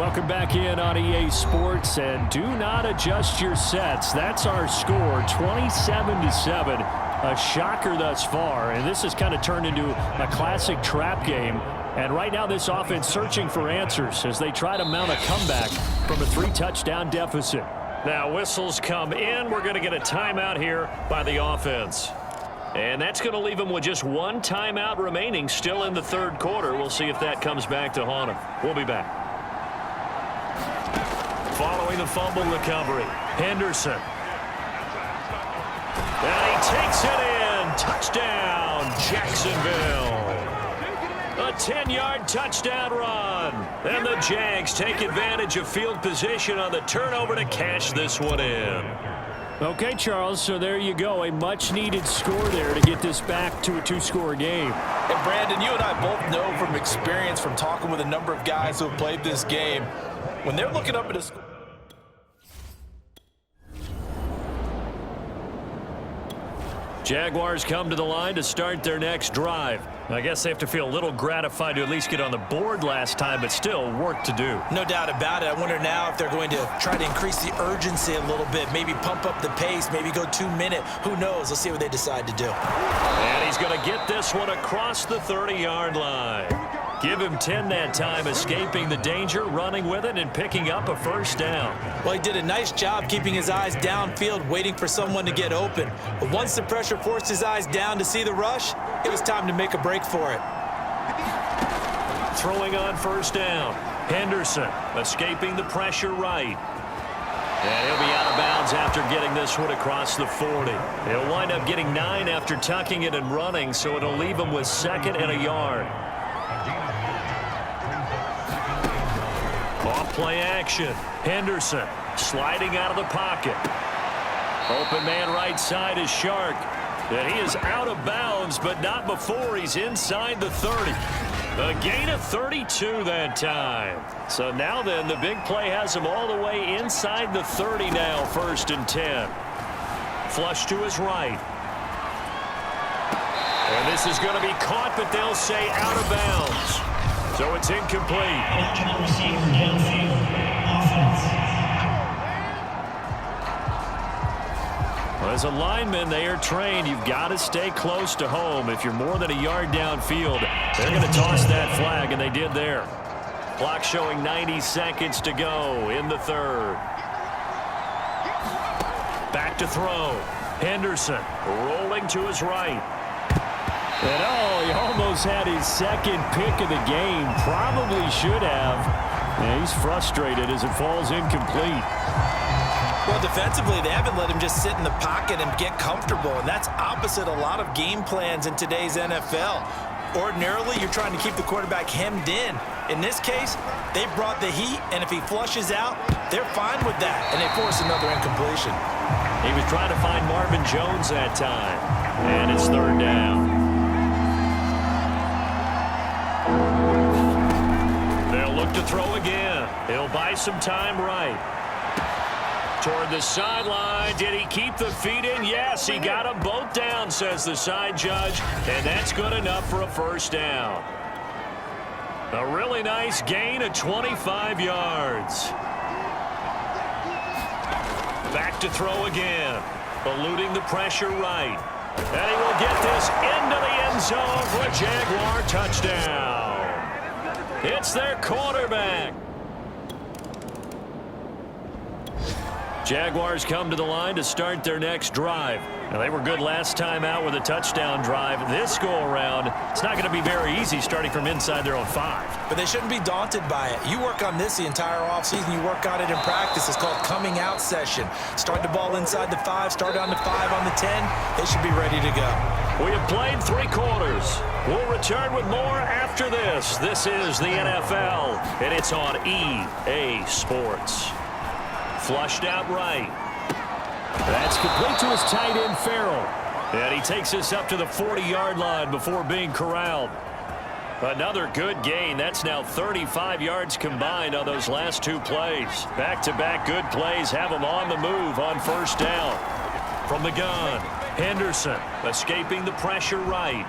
Welcome back in on EA Sports, and do not adjust your sets. That's our score, 27-7. A shocker thus far, and this has kind of turned into a classic trap game. And right now this offense searching for answers as they try to mount a comeback from a 3-touchdown deficit. Now whistles come in. We're going to get a timeout here by the offense. And that's going to leave them with just one timeout remaining still in the third quarter. We'll see if that comes back to haunt them. We'll be back. Following the fumble recovery, Henderson. And he takes it in. Touchdown, Jacksonville. A 10-yard touchdown run. And the Jags take advantage of field position on the turnover to cash this one in. Okay, Charles, so there you go. A much-needed score there to get this back to a 2-score game. And, Brandon, you and I both know from experience from talking with a number of guys who have played this game, when they're looking up at a score, Jaguars come to the line to start their next drive. I guess they have to feel a little gratified to at least get on the board last time, but still work to do. No doubt about it. I wonder now if they're going to try to increase the urgency a little bit, maybe pump up the pace, maybe go 2-minute. Who knows? Let's see what they decide to do. And he's going to get this one across the 30-yard line. Give him 10 that time, escaping the danger, running with it, and picking up a first down. Well, he did a nice job keeping his eyes downfield, waiting for someone to get open. But once the pressure forced his eyes down to see the rush, it was time to make a break for it. Throwing on first down. Henderson escaping the pressure right. And he'll be out of bounds after getting this one across the 40. He'll wind up getting 9 after tucking it and running, so it'll leave him with 2nd and a yard. Off play action. Henderson sliding out of the pocket. Open man right side is Shark. And he is out of bounds, but not before he's inside the 30. A gain of 32 that time. So now then, the big play has him all the way inside the 30 now, 1st and 10. Flush to his right. And this is going to be caught, but they'll say out of bounds. So it's incomplete. Well, as a lineman, they are trained. You've got to stay close to home. If you're more than a yard downfield, they're going to toss that flag, and they did there. Clock showing 90 seconds to go in the third. Back to throw. Henderson rolling to his right. And oh, he almost had his 2nd pick of the game. Probably should have. Yeah, he's frustrated as it falls incomplete. Well, defensively, they haven't let him just sit in the pocket and get comfortable, and that's opposite a lot of game plans in today's NFL. Ordinarily, you're trying to keep the quarterback hemmed in. In this case, they brought the heat, and if he flushes out, they're fine with that, and they force another incompletion. He was trying to find Marvin Jones that time, and it's 3rd down. They'll look to throw again. He'll buy some time right. Toward the sideline. Did he keep the feet in? Yes, he got them both down, says the side judge. And that's good enough for a first down. A really nice gain of 25 yards. Back to throw again. Eluding the pressure right. And he will get this into the end zone for a Jaguar touchdown. It's their quarterback. Jaguars come to the line to start their next drive. Now, they were good last time out with a touchdown drive. This go-around, it's not going to be very easy starting from inside their own 5. But they shouldn't be daunted by it. You work on this the entire offseason. You work on it in practice. It's called coming out session. Start the ball inside the 5, start on the 5, on the 10. They should be ready to go. We have played 3 quarters. We'll return with more after this. This is the NFL, and it's on EA Sports. Flushed out right. That's complete to his tight end, Farrell. And he takes this up to the 40-yard line before being corralled. Another good gain. That's now 35 yards combined on those last 2 plays. Back-to-back good plays have them on the move on first down. From the gun, Henderson escaping the pressure right.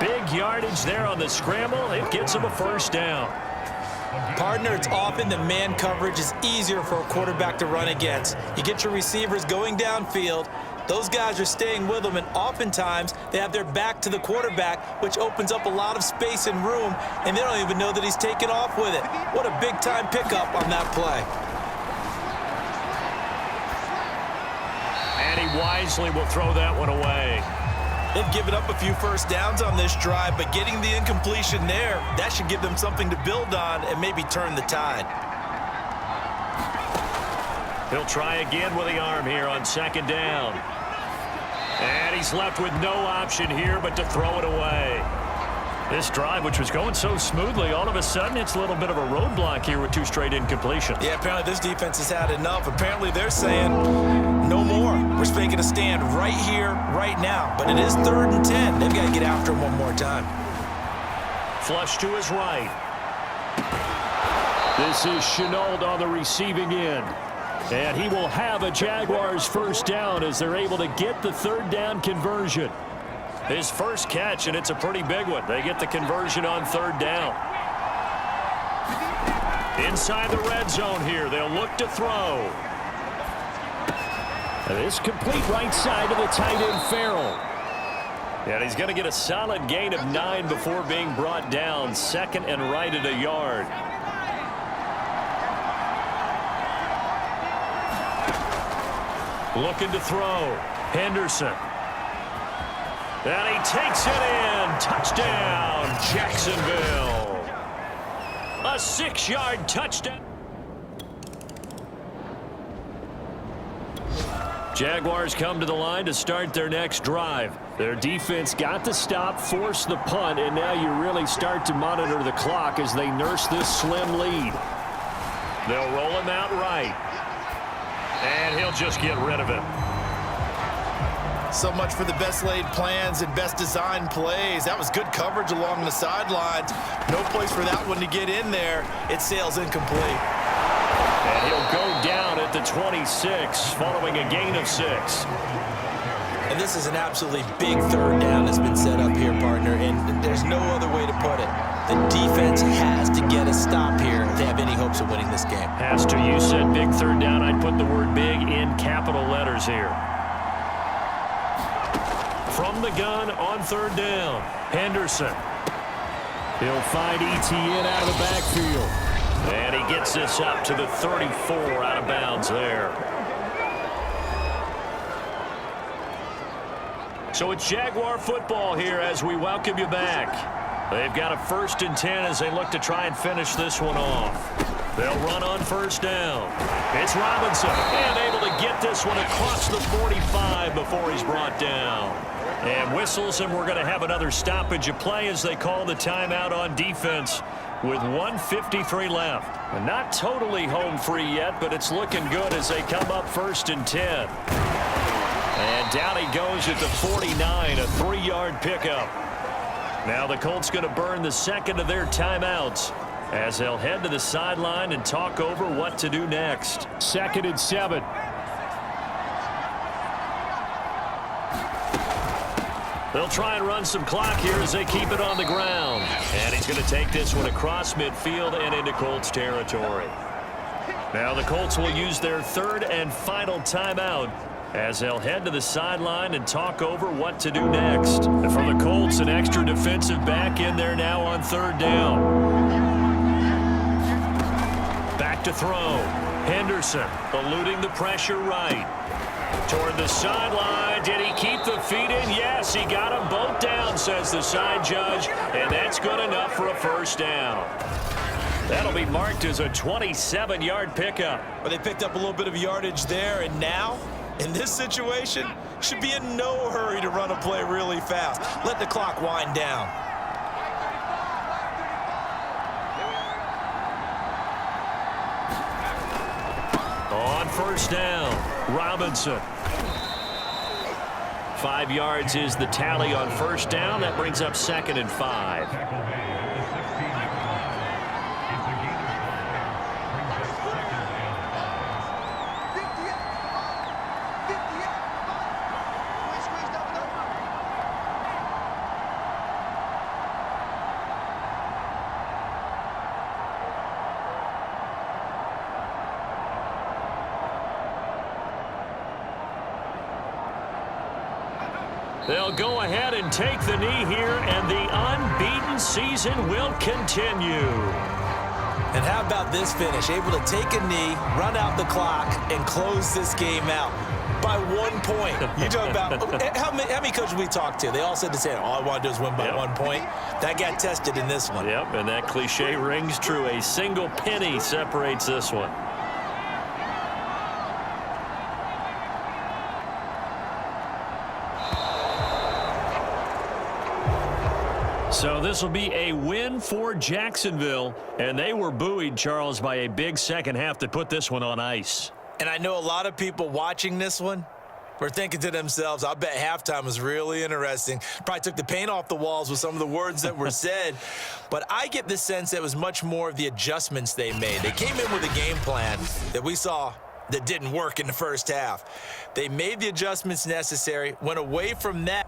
Big yardage there on the scramble. It gets him a first down. Partner, it's often that man coverage is easier for a quarterback to run against. You get your receivers going downfield. Those guys are staying with them, and oftentimes they have their back to the quarterback, which opens up a lot of space and room, and they don't even know that he's taken off with it. What a big-time pickup on that play. And he wisely will throw that one away. They've given up a few first downs on this drive, but getting the incompletion there, that should give them something to build on and maybe turn the tide. He'll try again with the arm here on second down. And he's left with no option here but to throw it away. This drive, which was going so smoothly, all of a sudden it's a little bit of a roadblock here with 2 straight incompletions. Yeah, apparently this defense has had enough. Apparently they're saying no more. We're making a stand right here, right now. But it is 3rd and 10. They've got to get after him one more time. Flush to his right. This is Chenault on the receiving end. And he will have a Jaguars first down as they're able to get the 3rd down conversion. His first catch, and it's a pretty big one. They get the conversion on 3rd down. Inside the red zone here, they'll look to throw. This complete right side to the tight end, Farrell. And he's going to get a solid gain of 9 before being brought down. 2nd and right at a yard. Looking to throw. Henderson. And he takes it in. Touchdown, Jacksonville. A 6-yard touchdown. Jaguars come to the line to start their next drive. Their defense got the stop, forced the punt, and now you really start to monitor the clock as they nurse this slim lead. They'll roll him out right. And he'll just get rid of it. So much for the best laid plans and best designed plays. That was good coverage along the sidelines. No place for that one to get in there. It sails incomplete. And he'll go down at the 26 following a gain of 6. And this is an absolutely big 3rd down that's been set up here, partner, and there's no other way to put it. The defense has to get a stop here if they have any hopes of winning this game. Has to. You said big 3rd down. I'd put the word big in capital letters here. From the gun on 3rd down, Henderson. He'll find Etienne out of the backfield. And he gets this up to the 34 out of bounds there. So it's Jaguar football here as we welcome you back. They've got a 1st and 10 as they look to try and finish this one off. They'll run on 1st down. It's Robinson, and able to get this one across the 45 before he's brought down. And whistles, and we're going to have another stoppage of play as they call the timeout on defense with 1:53 left. And not totally home free yet, but it's looking good as they come up 1st and 10. And down he goes at the 49, a 3-yard pickup. Now the Colts going to burn the 2nd of their timeouts as they'll head to the sideline and talk over what to do next. 2nd and 7. They'll try and run some clock here as they keep it on the ground. And he's going to take this one across midfield and into Colts territory. Now the Colts will use their 3rd and final timeout as they'll head to the sideline and talk over what to do next. And for the Colts, an extra defensive back in there now on 3rd down. Back to throw. Henderson eluding the pressure right. Toward the sideline. Did he keep the feet in? Yes, he got them both down, says the side judge. And that's good enough for a 1st down. That'll be marked as a 27-yard pickup. Well, they picked up a little bit of yardage there, and now, in this situation, should be in no hurry to run a play really fast. Let the clock wind down. On 1st down, Robinson. 5 yards is the tally on 1st down. That brings up 2nd and 5. They'll go ahead and take the knee here, and the unbeaten season will continue. And how about this finish? Able to take a knee, run out the clock, and close this game out by 1 point. You talk about how many coaches we talked to? They all said the same. All I want to do is win by 1 point. That got tested in this one. Yep, and that cliche rings true. A single penny separates this one. So this will be a win for Jacksonville, and they were buoyed, Charles, by a big second half that put this one on ice. And I know a lot of people watching this one were thinking to themselves, I bet halftime was really interesting. Probably took the paint off the walls with some of the words that were said. But I get the sense that it was much more of the adjustments they made. They came in with a game plan that we saw that didn't work in the first half. They made the adjustments necessary, went away from that.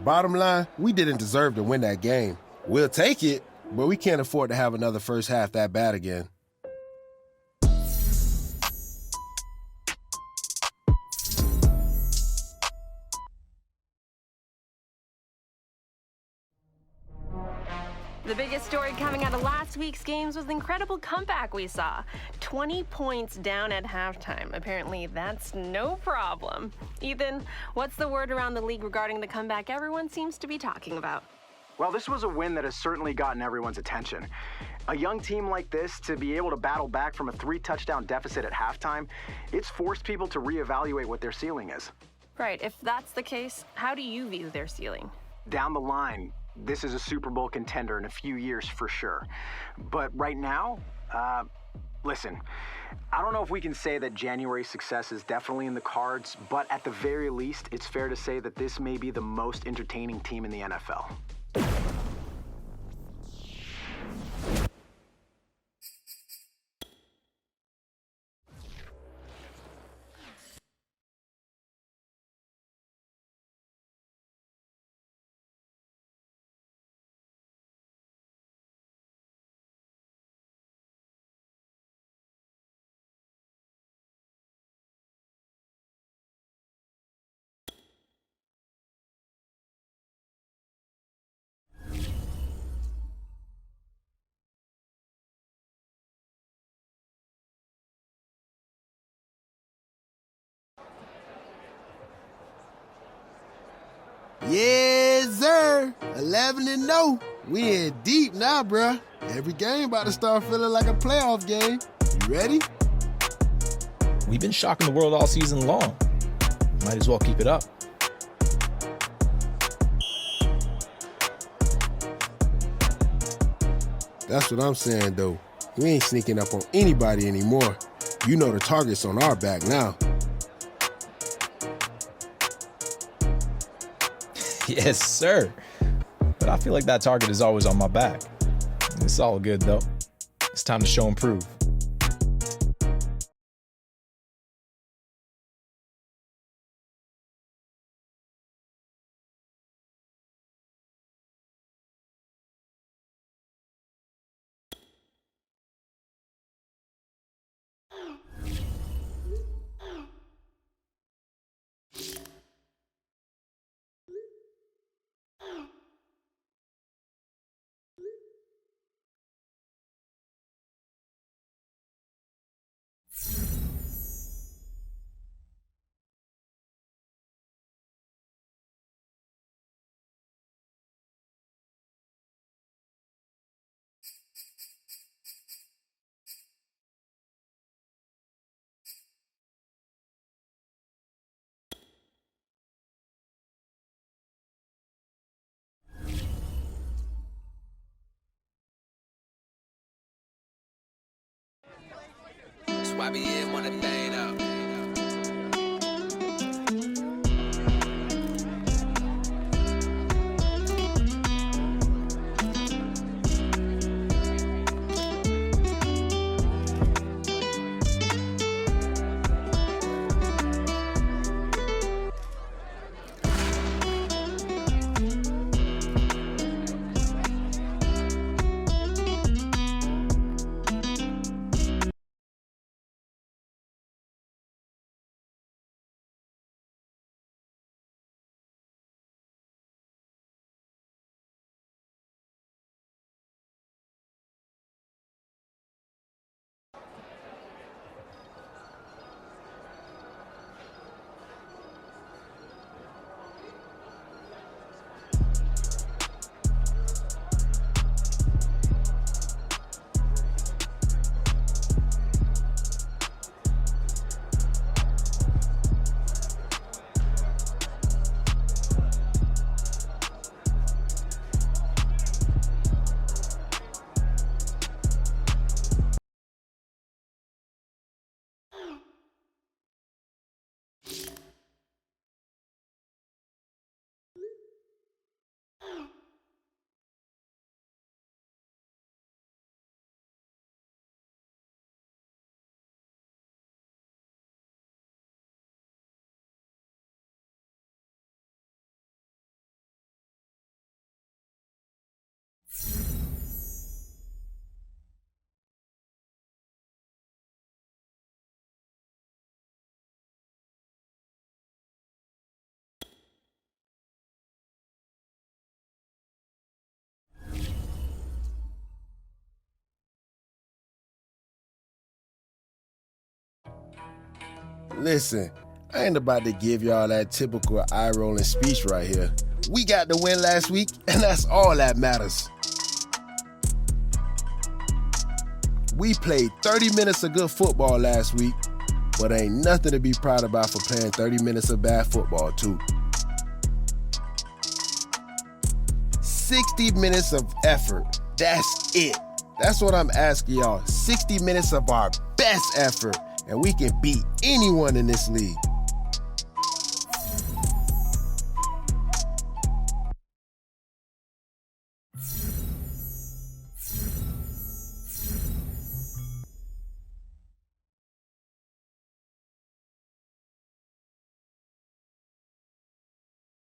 Bottom line, we didn't deserve to win that game. We'll take it, but we can't afford to have another first half that bad again. The biggest story coming out of last week's games was the incredible comeback we saw. 20 points down at halftime. Apparently, that's no problem. Ethan, what's the word around the league regarding the comeback everyone seems to be talking about? Well, this was a win that has certainly gotten everyone's attention. A young team like this, to be able to battle back from a 3-touchdown deficit at halftime, it's forced people to reevaluate what their ceiling is. Right, if that's the case, how do you view their ceiling? Down the line, this is a Super Bowl contender in a few years for sure. But right now, listen, I don't know if we can say that January's success is definitely in the cards, but at the very least, it's fair to say that this may be the most entertaining team in the NFL. Yes, sir. 11-0. We in deep now, bruh. Every game about to start feeling like a playoff game. You ready? We've been shocking the world all season long. Might as well keep it up. That's what I'm saying, though. We ain't sneaking up on anybody anymore. You know the target's on our back now. Yes, sir. But I feel like that target is always on my back. It's all good, though. It's time to show and prove. YBN want a thing up. Listen, I ain't about to give y'all that typical eye-rolling speech right here. We got the win last week, and that's all that matters. We played 30 minutes of good football last week, but ain't nothing to be proud about for playing 30 minutes of bad football, too. 60 minutes of effort. That's it. That's what I'm asking y'all. 60 minutes of our best effort, and we can beat anyone in this league.